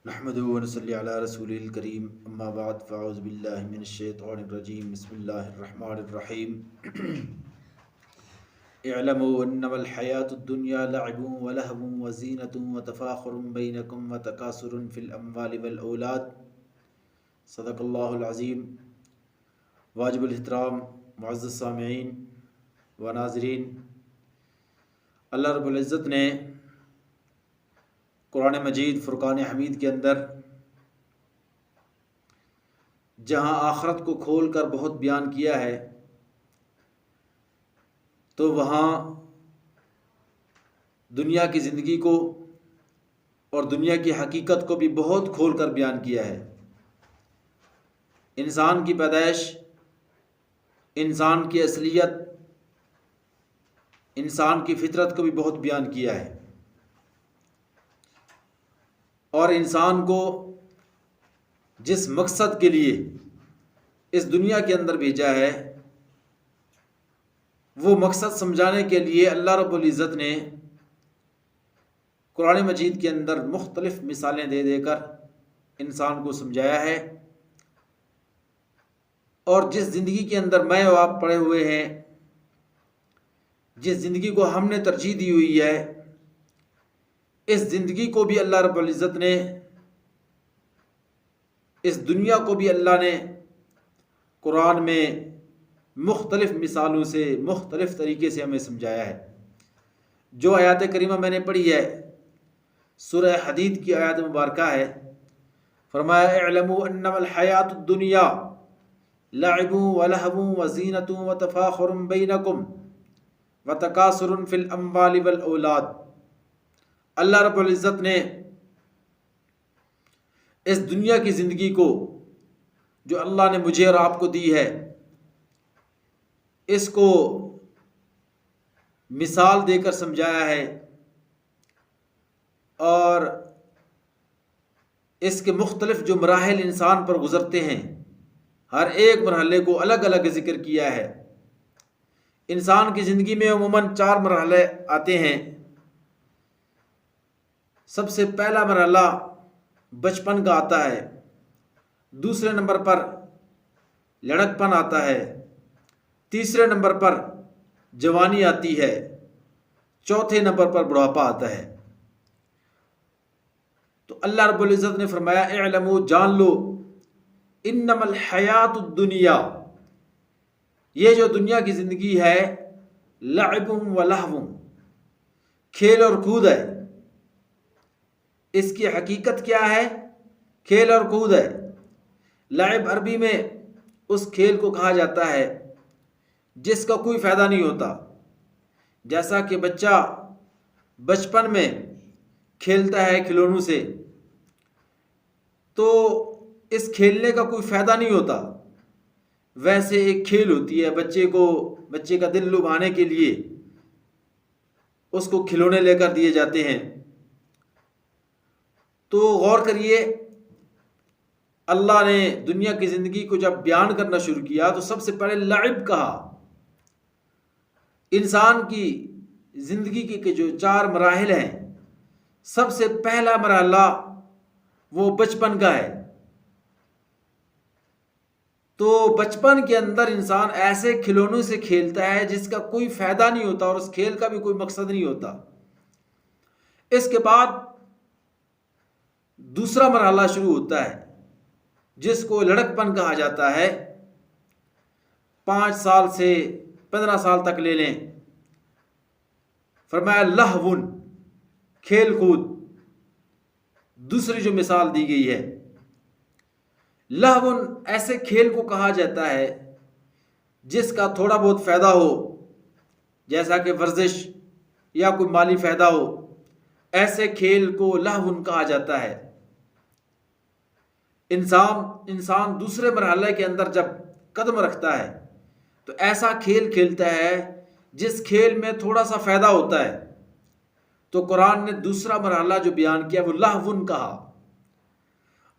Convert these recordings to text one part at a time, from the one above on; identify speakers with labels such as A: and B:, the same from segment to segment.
A: نحمده ونصلي على رسوله الكريم اما بعد فاعوذ بالله من الشيطان الرجيم بسم الله الرحمن الرحيم اعلموا انما الحياة الدنيا لعب ولهو وزينة وتفاخر بينكم وتكاثر في الاموال والاولاد صدق الله العظيم. واجب الاحترام معزز سامعین و ناظرین، اللہ رب العزت نے قرآن مجید فرقان حمید کے اندر جہاں آخرت کو کھول کر بہت بیان کیا ہے، تو وہاں دنیا کی زندگی کو اور دنیا کی حقیقت کو بھی بہت کھول کر بیان کیا ہے. انسان کی پیدائش، انسان کی اصلیت، انسان کی فطرت کو بھی بہت بیان کیا ہے، اور انسان کو جس مقصد کے لیے اس دنیا کے اندر بھیجا ہے وہ مقصد سمجھانے کے لیے اللہ رب العزت نے قرآن مجید کے اندر مختلف مثالیں دے دے کر انسان کو سمجھایا ہے. اور جس زندگی کے اندر میں اور آپ پڑے ہوئے ہیں، جس زندگی کو ہم نے ترجیح دی ہوئی ہے، اس زندگی کو بھی اللہ رب العزت نے، اس دنیا کو بھی اللہ نے قرآن میں مختلف مثالوں سے، مختلف طریقے سے ہمیں سمجھایا ہے. جو آیات کریمہ میں نے پڑھی ہے سورہ حدید کی آیات مبارکہ ہے. فرمایا اعلموا انما الحیات الدنیا لعب ولہو وزینۃ وتفاخر بینکم وتکاثر فی الاموال والاولاد. اللہ رب العزت نے اس دنیا کی زندگی کو جو اللہ نے مجھے اور آپ کو دی ہے، اس کو مثال دے کر سمجھایا ہے، اور اس کے مختلف جو مراحل انسان پر گزرتے ہیں، ہر ایک مرحلے کو الگ الگ ذکر کیا ہے. انسان کی زندگی میں عموماً 4 مرحلے آتے ہیں. سب سے پہلا مرحلہ بچپن کا آتا ہے، دوسرے نمبر پر لڑکپن آتا ہے، تیسرے نمبر پر جوانی آتی ہے، چوتھے نمبر پر بڑھاپا آتا ہے. تو اللہ رب العزت نے فرمایا اعلموا، جان لو، انما الحیات الدنیا، یہ جو دنیا کی زندگی ہے، لعب و لہو، کھیل اور کود ہے. اس کی حقیقت کیا ہے؟ کھیل اور کود ہے. لعب عربی میں اس کھیل کو کہا جاتا ہے جس کا کوئی فائدہ نہیں ہوتا. جیسا کہ بچہ بچپن میں کھیلتا ہے کھلونوں سے، تو اس کھیلنے کا کوئی فائدہ نہیں ہوتا، ویسے ایک کھیل ہوتی ہے بچے کا دل لبھانے کے لیے اس کو کھلونے لے کر دیے جاتے ہیں. تو غور کریے، اللہ نے دنیا کی زندگی کو جب بیان کرنا شروع کیا تو سب سے پہلے لعب کہا. انسان کی زندگی کے جو 4 مراحل ہیں، سب سے پہلا مرحلہ وہ بچپن کا ہے. تو بچپن کے اندر انسان ایسے کھلونوں سے کھیلتا ہے جس کا کوئی فائدہ نہیں ہوتا اور اس کھیل کا بھی کوئی مقصد نہیں ہوتا. اس کے بعد دوسرا مرحلہ شروع ہوتا ہے جس کو لڑکپن کہا جاتا ہے. 5 سال سے 15 سال تک لے لیں. فرمایا لہون، کھیل کود. دوسری جو مثال دی گئی ہے، لہون ایسے کھیل کو کہا جاتا ہے جس کا تھوڑا بہت فائدہ ہو، جیسا کہ ورزش یا کوئی مالی فائدہ ہو، ایسے کھیل کو لہون کہا جاتا ہے. انسان دوسرے مرحلے کے اندر جب قدم رکھتا ہے تو ایسا کھیل کھیلتا ہے جس کھیل میں تھوڑا سا فائدہ ہوتا ہے. تو قرآن نے دوسرا مرحلہ جو بیان کیا وہ لہون کہا.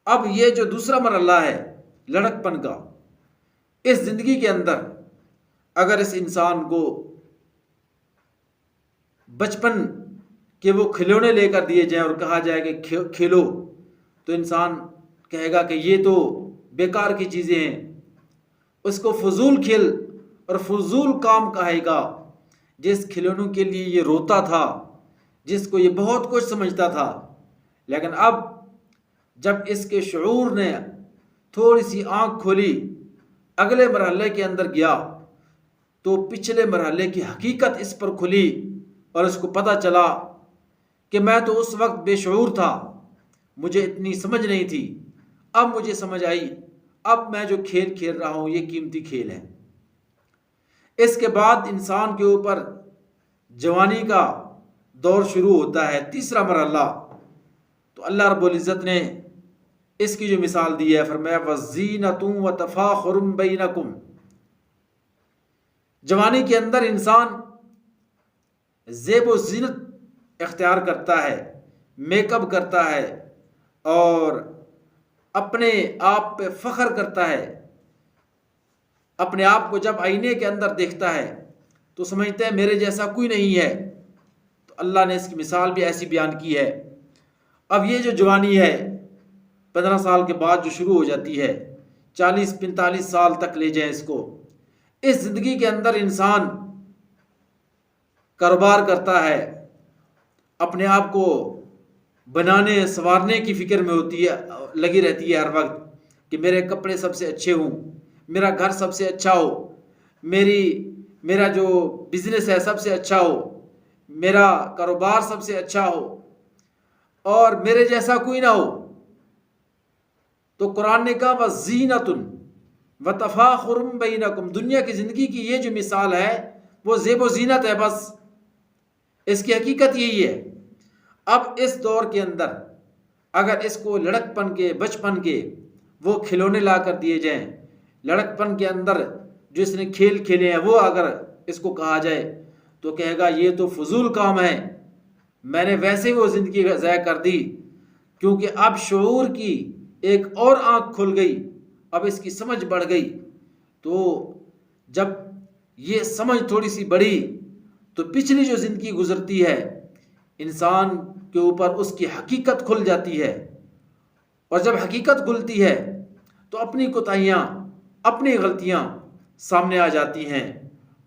A: اب یہ جو دوسرا مرحلہ ہے لڑکپن کا، اس زندگی کے اندر اگر اس انسان کو بچپن کہ وہ کھلونے لے کر دیے جائیں اور کہا جائے کہ کھیلو، تو انسان کہے گا کہ یہ تو بیکار کی چیزیں ہیں، اس کو فضول کھیل اور فضول کام کہے گا۔ جس کھلونوں کے لیے یہ روتا تھا، جس کو یہ بہت کچھ سمجھتا تھا، لیکن اب جب اس کے شعور نے تھوڑی سی آنکھ کھولی، اگلے مرحلے کے اندر گیا، تو پچھلے مرحلے کی حقیقت اس پر کھلی اور اس کو پتہ چلا کہ میں تو اس وقت بے شعور تھا، مجھے اتنی سمجھ نہیں تھی، اب مجھے سمجھ آئی، اب میں جو کھیل کھیل رہا ہوں یہ قیمتی کھیل ہے۔ اس کے بعد انسان کے اوپر جوانی کا دور شروع ہوتا ہے، تیسرا مرحلہ۔ تو اللہ رب العزت نے اس کی جو مثال دی ہے، فرمایا وَالزِّینَةُ وَتَفَاخُرٌ بَيْنَكُمْ۔ جوانی کے اندر انسان زیب و زینت اختیار کرتا ہے، میک اپ کرتا ہے اور اپنے آپ پہ فخر کرتا ہے۔ اپنے آپ کو جب آئینے کے اندر دیکھتا ہے تو سمجھتا ہے میرے جیسا کوئی نہیں ہے۔ تو اللہ نے اس کی مثال بھی ایسی بیان کی ہے۔ اب یہ جو جوانی ہے 15 سال کے بعد جو شروع ہو جاتی ہے، 40-45 سال تک لے جائیں اس کو، اس زندگی کے اندر انسان کاروبار کرتا ہے، اپنے آپ کو بنانے سنوارنے کی فکر میں ہوتی ہے، لگی رہتی ہے ہر وقت کہ میرے کپڑے سب سے اچھے ہوں، میرا گھر سب سے اچھا ہو، میرا جو بزنس ہے سب سے اچھا ہو، میرا کاروبار سب سے اچھا ہو اور میرے جیسا کوئی نہ ہو۔ تو قرآن نے کہا وَالزِّینَةٌ وَتَفَاخُرٌ بَيْنَكُمْ۔ دنیا کی زندگی کی یہ جو مثال ہے وہ زیب و زینت ہے، بس اس کی حقیقت یہی ہے۔ اب اس دور کے اندر اگر اس کو لڑک پن کے، بچپن کے وہ کھلونے لا کر دیے جائیں، لڑک پن کے اندر جو اس نے کھیل کھیلے ہیں وہ اگر اس کو کہا جائے تو کہے گا یہ تو فضول کام ہے، میں نے ویسے ہی وہ زندگی ضائع کر دی، کیونکہ اب شعور کی ایک اور آنکھ کھل گئی، اب اس کی سمجھ بڑھ گئی۔ تو جب یہ سمجھ تھوڑی سی بڑھی تو پچھلی جو زندگی گزرتی ہے انسان کے اوپر اس کی حقیقت کھل جاتی ہے، اور جب حقیقت کھلتی ہے تو اپنی کوتاہیاں، اپنی غلطیاں سامنے آ جاتی ہیں،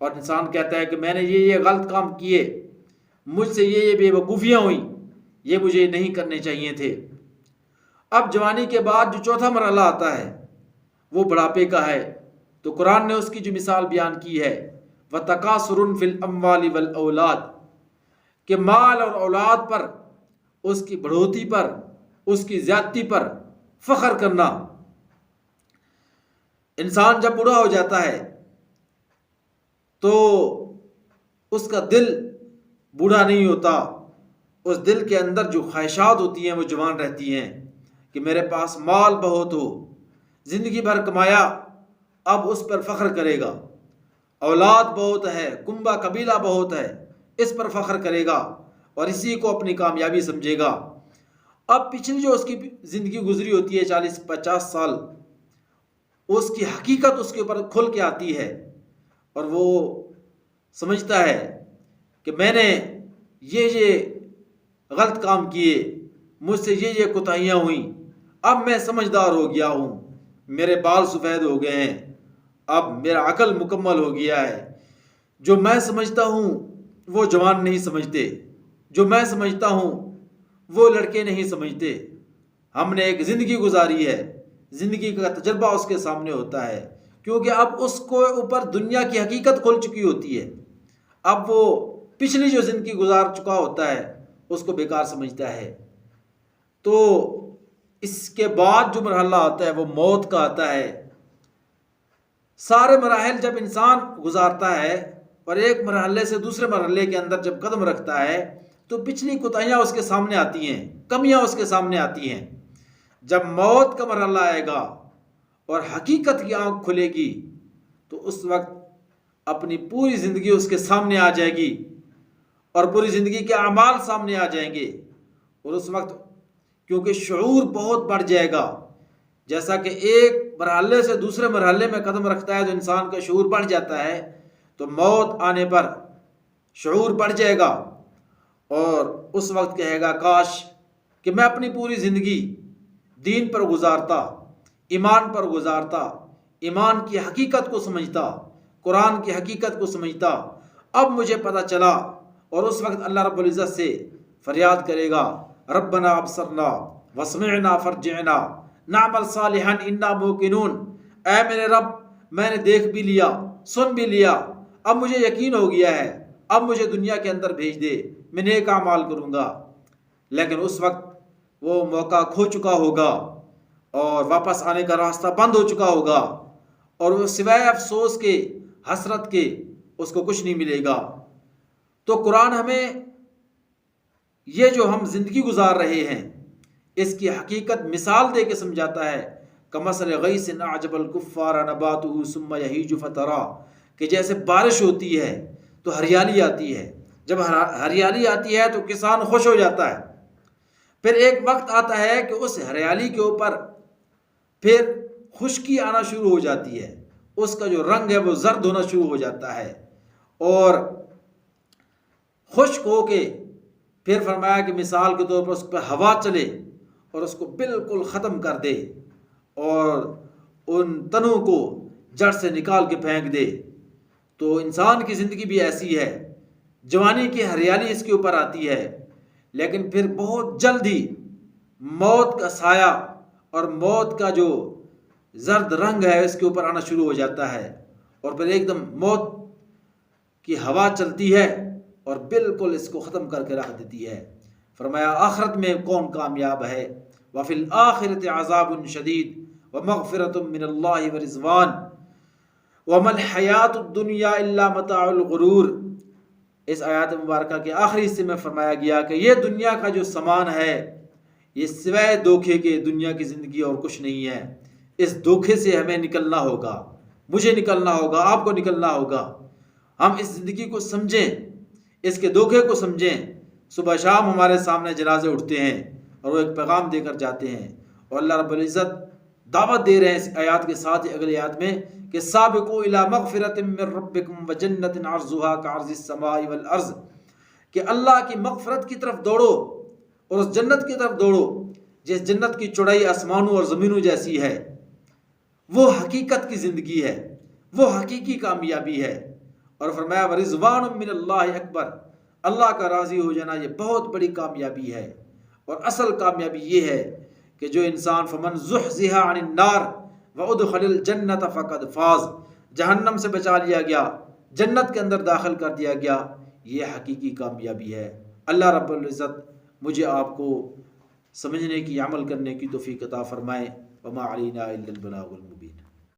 A: اور انسان کہتا ہے کہ میں نے یہ غلط کام کیے، مجھ سے یہ بے وقوفیاں ہوئیں، یہ مجھے نہیں کرنے چاہیے تھے۔ اب جوانی کے بعد جو چوتھا مرحلہ آتا ہے وہ بڑھاپے کا ہے۔ تو قرآن نے اس کی جو مثال بیان کی ہے وَتَكَاثُرٌ فِي الْأَمْوَالِ وَالْأَوْلَادِ، کہ مال اور اولاد پر، اس کی بڑھوتی پر، اس کی زیادتی پر فخر کرنا۔ انسان جب بوڑھا ہو جاتا ہے تو اس کا دل بوڑھا نہیں ہوتا، اس دل کے اندر جو خواہشات ہوتی ہیں وہ جوان رہتی ہیں کہ میرے پاس مال بہت ہو، زندگی بھر کمایا، اب اس پر فخر کرے گا، اولاد بہت ہے، کنبہ قبیلہ بہت ہے، اس پر فخر کرے گا اور اسی کو اپنی کامیابی سمجھے گا۔ اب پچھلی جو اس کی زندگی گزری ہوتی ہے 40-50 سال، اس کی حقیقت اس کے اوپر کھل کے آتی ہے اور وہ سمجھتا ہے کہ میں نے یہ غلط کام کیے، مجھ سے یہ کوتاہیاں ہوئیں، اب میں سمجھدار ہو گیا ہوں، میرے بال سفید ہو گئے ہیں، اب میرا عقل مکمل ہو گیا ہے۔ جو میں سمجھتا ہوں وہ جوان نہیں سمجھتے، جو میں سمجھتا ہوں وہ لڑکے نہیں سمجھتے۔ ہم نے ایک زندگی گزاری ہے، زندگی کا تجربہ اس کے سامنے ہوتا ہے، کیونکہ اب اس کو اوپر دنیا کی حقیقت کھل چکی ہوتی ہے۔ اب وہ پچھلی جو زندگی گزار چکا ہوتا ہے اس کو بیکار سمجھتا ہے۔ تو اس کے بعد جو مرحلہ آتا ہے وہ موت کا آتا ہے۔ سارے مراحل جب انسان گزارتا ہے اور ایک مرحلے سے دوسرے مرحلے کے اندر جب قدم رکھتا ہے تو پچھلی کوتاہیاں اس کے سامنے آتی ہیں، کمیاں اس کے سامنے آتی ہیں۔ جب موت کا مرحلہ آئے گا اور حقیقت کی آنکھ کھلے گی تو اس وقت اپنی پوری زندگی اس کے سامنے آ جائے گی اور پوری زندگی کے اعمال سامنے آ جائیں گے، اور اس وقت کیونکہ شعور بہت بڑھ جائے گا، جیسا کہ ایک مرحلے سے دوسرے مرحلے میں قدم رکھتا ہے تو انسان کا شعور بڑھ جاتا ہے، تو موت آنے پر شعور بڑھ جائے گا اور اس وقت کہے گا کاش کہ میں اپنی پوری زندگی دین پر گزارتا، ایمان پر گزارتا، ایمان کی حقیقت کو سمجھتا، قرآن کی حقیقت کو سمجھتا، اب مجھے پتہ چلا، اور اس وقت اللہ رب العزت سے فریاد کرے گا، ربنا ابصرنا وسمعنا فرجعنا نعمل صالحا انا موقنون، اے میرے رب میں نے دیکھ بھی لیا، سن بھی لیا، اب مجھے یقین ہو گیا ہے، اب مجھے دنیا کے اندر بھیج دے، میں نیک اعمال کروں گا۔ لیکن اس وقت وہ موقع کھو چکا ہوگا اور واپس آنے کا راستہ بند ہو چکا ہوگا، اور وہ سوائے افسوس کے، حسرت کے، اس کو کچھ نہیں ملے گا۔ تو قرآن ہمیں یہ جو ہم زندگی گزار رہے ہیں اس کی حقیقت مثال دے کے سمجھاتا ہے، کمثل غیث اعجب الکفار نباتہ ثم یہیج فترى، کہ جیسے بارش ہوتی ہے تو ہریالی آتی ہے، جب ہریالی آتی ہے تو کسان خوش ہو جاتا ہے، پھر ایک وقت آتا ہے کہ اس ہریالی کے اوپر پھر خشکی آنا شروع ہو جاتی ہے، اس کا جو رنگ ہے وہ زرد ہونا شروع ہو جاتا ہے، اور خشک ہو کے پھر فرمایا کہ مثال کے طور پر اس پر ہوا چلے اور اس کو بالکل ختم کر دے اور ان تنوں کو جڑ سے نکال کے پھینک دے۔ تو انسان کی زندگی بھی ایسی ہے، جوانی کی ہریالی اس کے اوپر آتی ہے، لیکن پھر بہت جلد ہی موت کا سایہ اور موت کا جو زرد رنگ ہے اس کے اوپر آنا شروع ہو جاتا ہے، اور پھر ایک دم موت کی ہوا چلتی ہے اور بالکل اس کو ختم کر کے رکھ دیتی ہے۔ فرمایا آخرت میں کون کامیاب ہے، وفی الآخرۃ عذاب شدید ومغفرۃ من اللہ ورضوان وما الحیاۃ الدنیا الا متاع الغرور۔ اس آیات مبارکہ کے آخری حصے میں فرمایا گیا کہ یہ دنیا کا جو سامان ہے یہ سوائے دھوکے کے دنیا کی زندگی اور کچھ نہیں ہے۔ اس دھوکے سے ہمیں نکلنا ہوگا، مجھے نکلنا ہوگا، آپ کو نکلنا ہوگا۔ ہم اس زندگی کو سمجھیں، اس کے دھوکے کو سمجھیں۔ صبح شام ہمارے سامنے جنازے اٹھتے ہیں اور وہ ایک پیغام دے کر جاتے ہیں، اور اللہ رب العزت دعوت دے رہے ہیں اس آیات کے ساتھ ہی اگلی آیات میں کہ سابقوا الی مغفرۃ من ربکم وجنۃ عرضھا کعرض السماء والارض، کہ اللہ کی مغفرت کی طرف دوڑو اور اس جنت کی طرف دوڑو جس جنت کی چوڑائی آسمانوں اور زمینوں جیسی ہے۔ وہ حقیقت کی زندگی ہے، وہ حقیقی کامیابی ہے۔ اور فرمایا ورضوان من اللہ اکبر، اللہ کا راضی ہو جانا یہ بہت بڑی کامیابی ہے۔ اور اصل کامیابی یہ ہے کہ جو انسان فمن زحزح عن النار وادخل الجنۃ فقد فاز، جہنم سے بچا لیا گیا، جنت کے اندر داخل کر دیا گیا، یہ حقیقی کامیابی ہے۔ اللہ رب العزت مجھے آپ کو سمجھنے کی، عمل کرنے کی توفیق عطا فرمائے۔ وما علینا الا البلاغ المبین۔